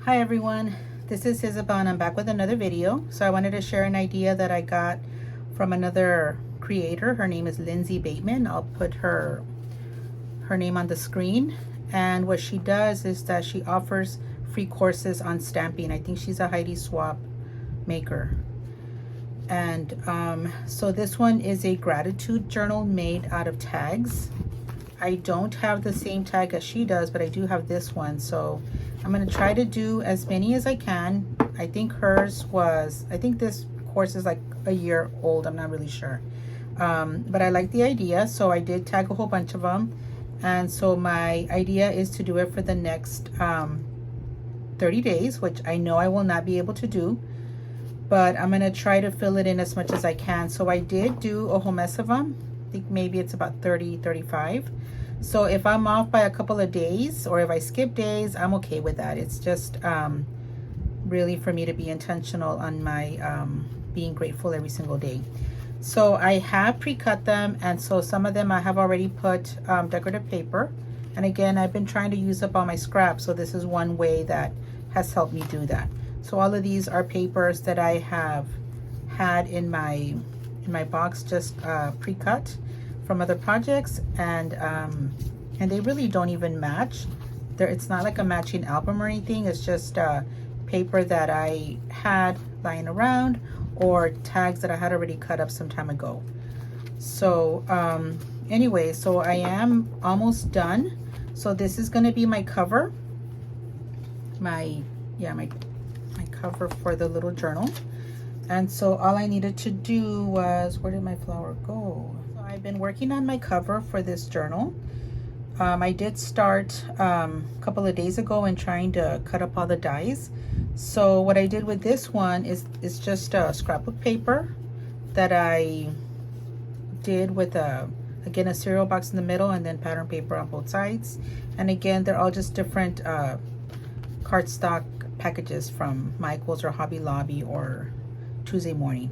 Hi everyone, this is Isabel and I'm back with another video. So I wanted to share an idea that I got from another creator. Her name is Lindsay Bateman. I'll put her name on the screen. And what she does is that she offers free courses on stamping. I think she's a Heidi Swapp maker. And so this one is a gratitude journal made out of tags. I don't have the same tag as she does, but I do have this one. So I'm going to try to do as many as I can. I think this course is like a year old. I'm not really sure. But I like the idea. So I did tag a whole bunch of them. And so my idea is to do it for the next 30 days, which I know I will not be able to do. But I'm going to try to fill it in as much as I can. So I did do a whole mess of them. I think maybe it's about 30, 35. So if I'm off by a couple of days or if I skip days, I'm okay with that. It's just really for me to be intentional on my being grateful every single day. So I have pre-cut them, and so some of them I have already put decorative paper. And again, I've been trying to use up all my scraps, so this is one way that has helped me do that. So all of these are papers that I have had in my box, just pre-cut from other projects, and they really don't even match. It's not like a matching album or anything. It's just paper that I had lying around or tags that I had already cut up some time ago. So anyway, so I am almost done. So this is going to be my cover, my cover for the little journal. And so all I needed to do was, where did my flower go? So I've been working on my cover for this journal. I did start a couple of days ago and trying to cut up all the dies. So what I did with this one is just a scrapbook paper that I did with again a cereal box in the middle and then pattern paper on both sides. And again, they're all just different cardstock packages from Michaels or Hobby Lobby or Tuesday Morning.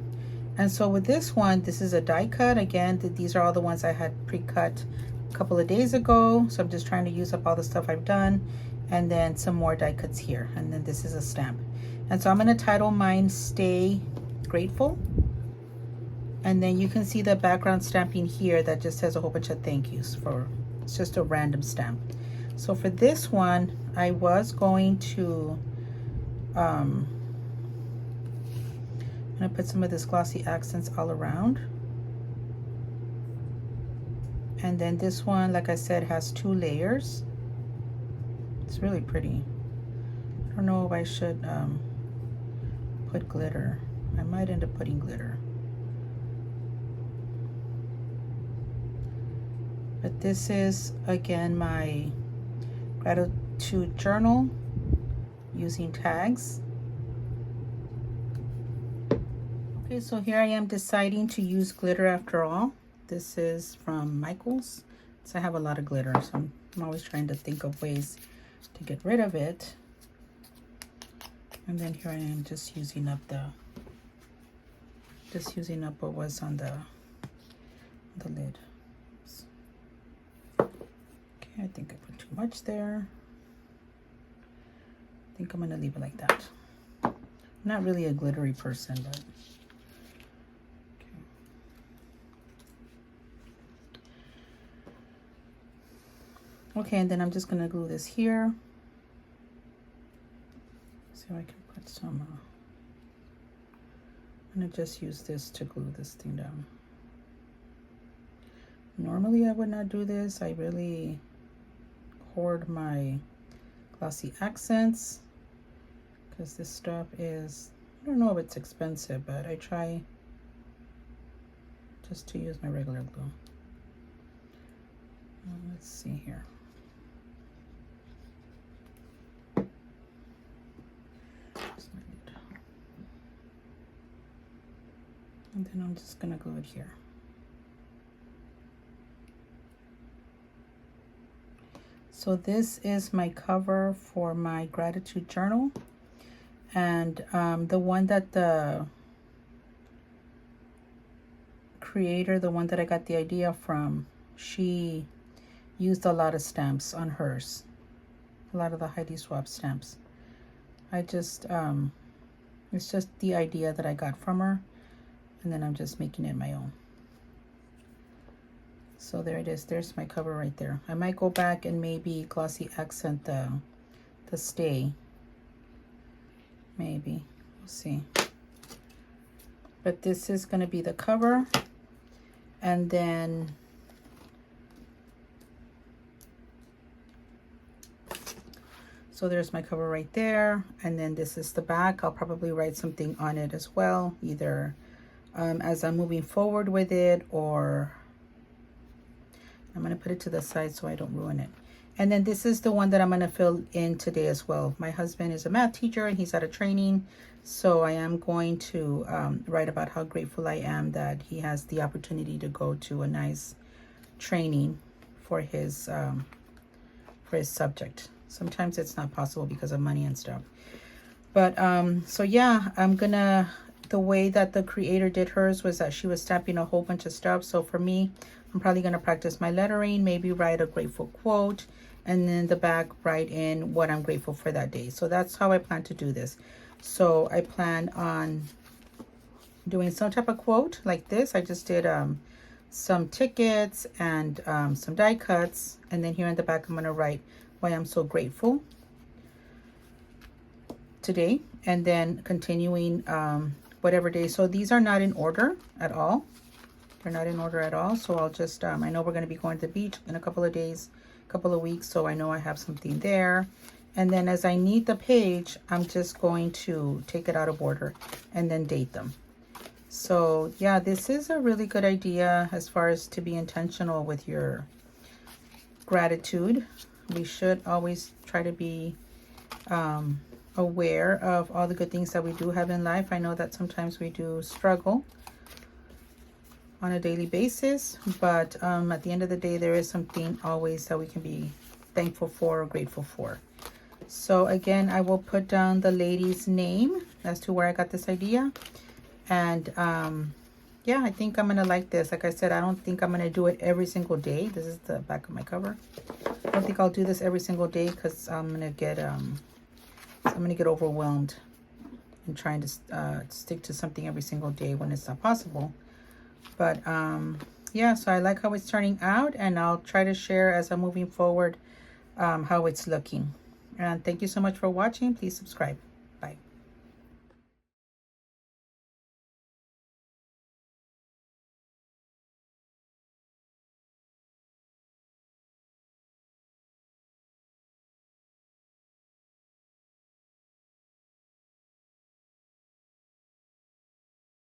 And so with this one, this is a die cut. Again, these are all the ones I had pre-cut a couple of days ago. So I'm just trying to use up all the stuff I've done, and then some more die cuts here, and then this is a stamp. And so I'm going to title mine Stay Grateful, and then you can see the background stamping here that just says a whole bunch of thank yous. It's just a random stamp. So for this one, I was going to I'm gonna put some of this glossy accents all around. And then this one, like I said, has 2 layers. It's really pretty. I don't know if I should put glitter. I might end up putting glitter. But this is, again, my gratitude journal using tags. Okay, so here I am deciding to use glitter after all. This is from Michaels. So I have a lot of glitter, so I'm always trying to think of ways to get rid of it. And then here I am just using up what was on the lid. Okay, I think I put too much there. I think I'm gonna leave it like that. I'm not really a glittery person, but okay, and then I'm just going to glue this here. See if I can put some, I'm going to just use this to glue this thing down. Normally I would not do this. I really hoard my glossy accents because this stuff is, I don't know if it's expensive, but I try just to use my regular glue. Let's see here. And then I'm just going to glue it here. So this is my cover for my gratitude journal. And the one that the creator, the one that I got the idea from, she used a lot of stamps on hers. A lot of the Heidi Swapp stamps. I just, it's just the idea that I got from her, and then I'm just making it my own. So there it is. There's my cover right there. I might go back and maybe glossy accent the stay. Maybe. We'll see. But this is going to be the cover. And then so there's my cover right there. And then this is the back. I'll probably write something on it as well, either as I'm moving forward with it, or I'm going to put it to the side so I don't ruin it. And then this is the one that I'm going to fill in today as well. My husband is a math teacher and he's at a training. So I am going to write about how grateful I am that he has the opportunity to go to a nice training for his subject. Sometimes it's not possible because of money and stuff. But so yeah, I'm gonna, the way that the creator did hers was that she was stamping a whole bunch of stuff. So for me, I'm probably gonna practice my lettering, maybe write a grateful quote, and then the back write in what I'm grateful for that day. So that's how I plan to do this. So I plan on doing some type of quote like this. I just did some tickets and some die cuts, and then here in the back I'm gonna write why I'm so grateful today, and then continuing whatever day. So these are not in order at all. They're not in order at all. So I'll just I know we're going to be going to the beach in a couple of days, couple of weeks, so I know I have something there. And then as I need the page, I'm just going to take it out of order and then date them. So yeah, this is a really good idea as far as to be intentional with your gratitude. We should always try to be aware of all the good things that we do have in life. I know that sometimes we do struggle on a daily basis, but at the end of the day, there is something always that we can be thankful for or grateful for. So again, I will put down the lady's name as to where I got this idea. And yeah, I think I'm gonna like this. Like I said, I don't think I'm gonna do it every single day. This is the back of my cover. I don't think I'll do this every single day because I'm gonna get overwhelmed in trying to stick to something every single day when it's not possible. But yeah, so I like how it's turning out, and I'll try to share as I'm moving forward how it's looking. And thank you so much for watching. Please subscribe.